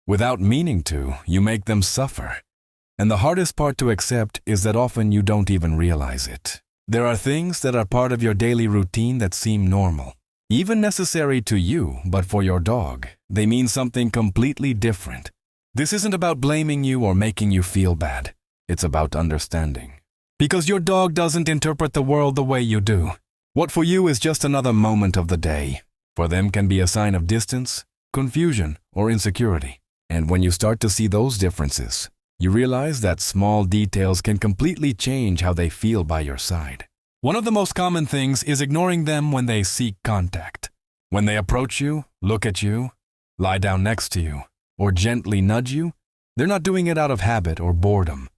Without meaning to, you make them suffer. And the hardest part to accept is that often you don't even realize it. There are things that are part of your daily routine that seem normal, even necessary to you, but for your dog, they mean something completely different. This isn't about blaming you or making you feel bad. It's about understanding. Because your dog doesn't interpret the world the way you do. What for you is just another moment of the day, for them can be a sign of distance, confusion, or insecurity. And when you start to see those differences, you realize that small details can completely change how they feel by your side. One of the most common things is ignoring them when they seek contact. When they approach you, look at you, lie down next to you, or gently nudge you, they're not doing it out of habit or boredom.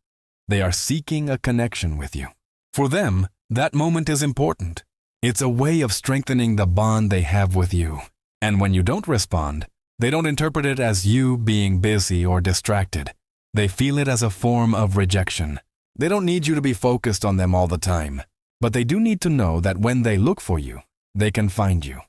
They are seeking a connection with you. For them, that moment is important. It's a way of strengthening the bond they have with you. And when you don't respond, they don't interpret it as you being busy or distracted. They feel it as a form of rejection. They don't need you to be focused on them all the time, but they do need to know that when they look for you, they can find you.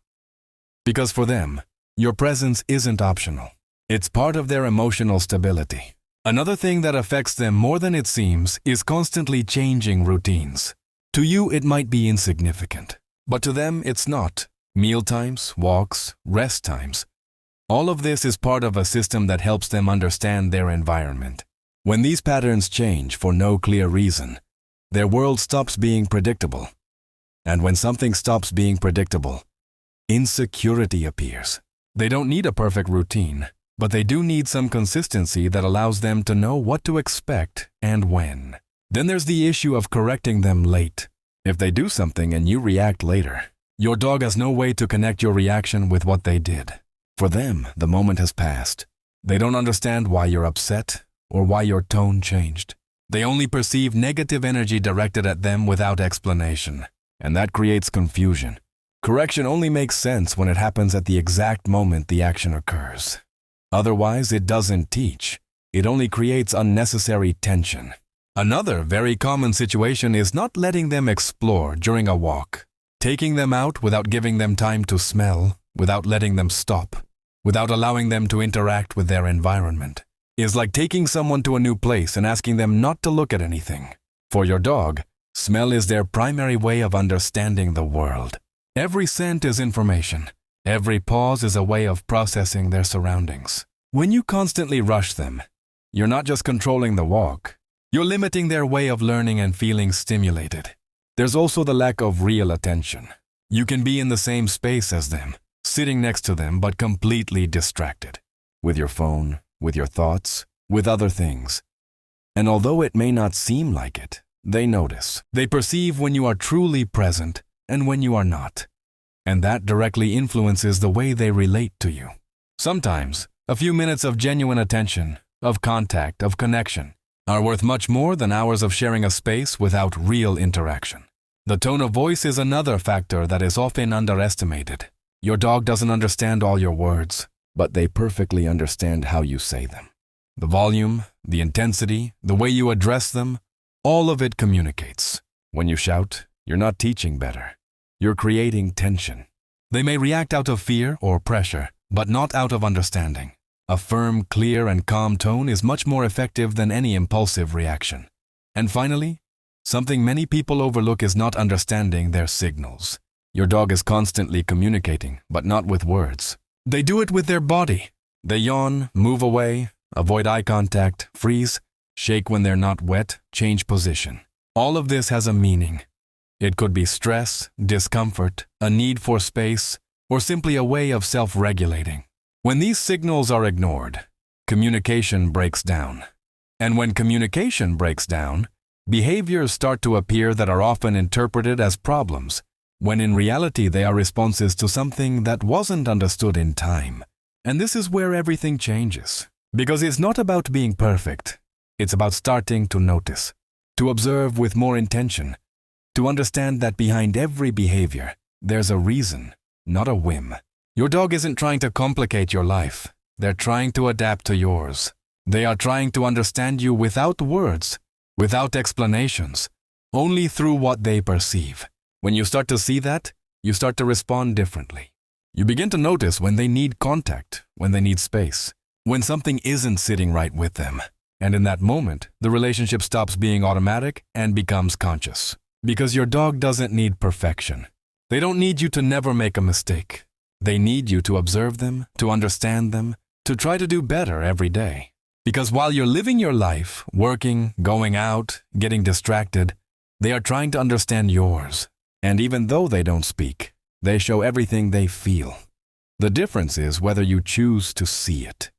Because for them, your presence isn't optional. It's part of their emotional stability. Another thing that affects them more than it seems is constantly changing routines. To you, it might be insignificant, but to them, it's not. Meal times, walks, rest times. All of this is part of a system that helps them understand their environment. When these patterns change for no clear reason, their world stops being predictable. And when something stops being predictable, insecurity appears. They don't need a perfect routine, but they do need some consistency that allows them to know what to expect and when. Then there's the issue of correcting them late. If they do something and you react later, your dog has no way to connect your reaction with what they did. For them, the moment has passed. They don't understand why you're upset or why your tone changed. They only perceive negative energy directed at them without explanation, and that creates confusion. Correction only makes sense when it happens at the exact moment the action occurs. Otherwise, it doesn't teach. It only creates unnecessary tension. Another very common situation is not letting them explore during a walk. Taking them out without giving them time to smell, without letting them stop, without allowing them to interact with their environment, is like taking someone to a new place and asking them not to look at anything. For your dog, smell is their primary way of understanding the world. Every scent is information. Every pause is a way of processing their surroundings. When you constantly rush them, you're not just controlling the walk, you're limiting their way of learning and feeling stimulated. There's also the lack of real attention. You can be in the same space as them, sitting next to them but completely distracted. With your phone, with your thoughts, with other things. And although it may not seem like it, they notice. They perceive when you are truly present and when you are not. And that directly influences the way they relate to you. Sometimes, a few minutes of genuine attention, of contact, of connection, are worth much more than hours of sharing a space without real interaction. The tone of voice is another factor that is often underestimated. Your dog doesn't understand all your words, but they perfectly understand how you say them. The volume, the intensity, the way you address them, all of it communicates. When you shout, you're not teaching better. You're creating tension. They may react out of fear or pressure, but not out of understanding. A firm, clear, and calm tone is much more effective than any impulsive reaction. And finally, something many people overlook is not understanding their signals. Your dog is constantly communicating, but not with words. They do it with their body. They yawn, move away, avoid eye contact, freeze, shake when they're not wet, change position. All of this has a meaning. It could be stress, discomfort, a need for space, or simply a way of self-regulating. When these signals are ignored, communication breaks down. And when communication breaks down, behaviors start to appear that are often interpreted as problems, when in reality they are responses to something that wasn't understood in time. And this is where everything changes. Because it's not about being perfect. It's about starting to notice, to observe with more intention, to understand that behind every behavior, there's a reason, not a whim. Your dog isn't trying to complicate your life. They're trying to adapt to yours. They are trying to understand you without words, without explanations, only through what they perceive. When you start to see that, you start to respond differently. You begin to notice when they need contact, when they need space, when something isn't sitting right with them. And in that moment, the relationship stops being automatic and becomes conscious. Because your dog doesn't need perfection. They don't need you to never make a mistake. They need you to observe them, to understand them, to try to do better every day. Because while you're living your life, working, going out, getting distracted, they are trying to understand yours. And even though they don't speak, they show everything they feel. The difference is whether you choose to see it.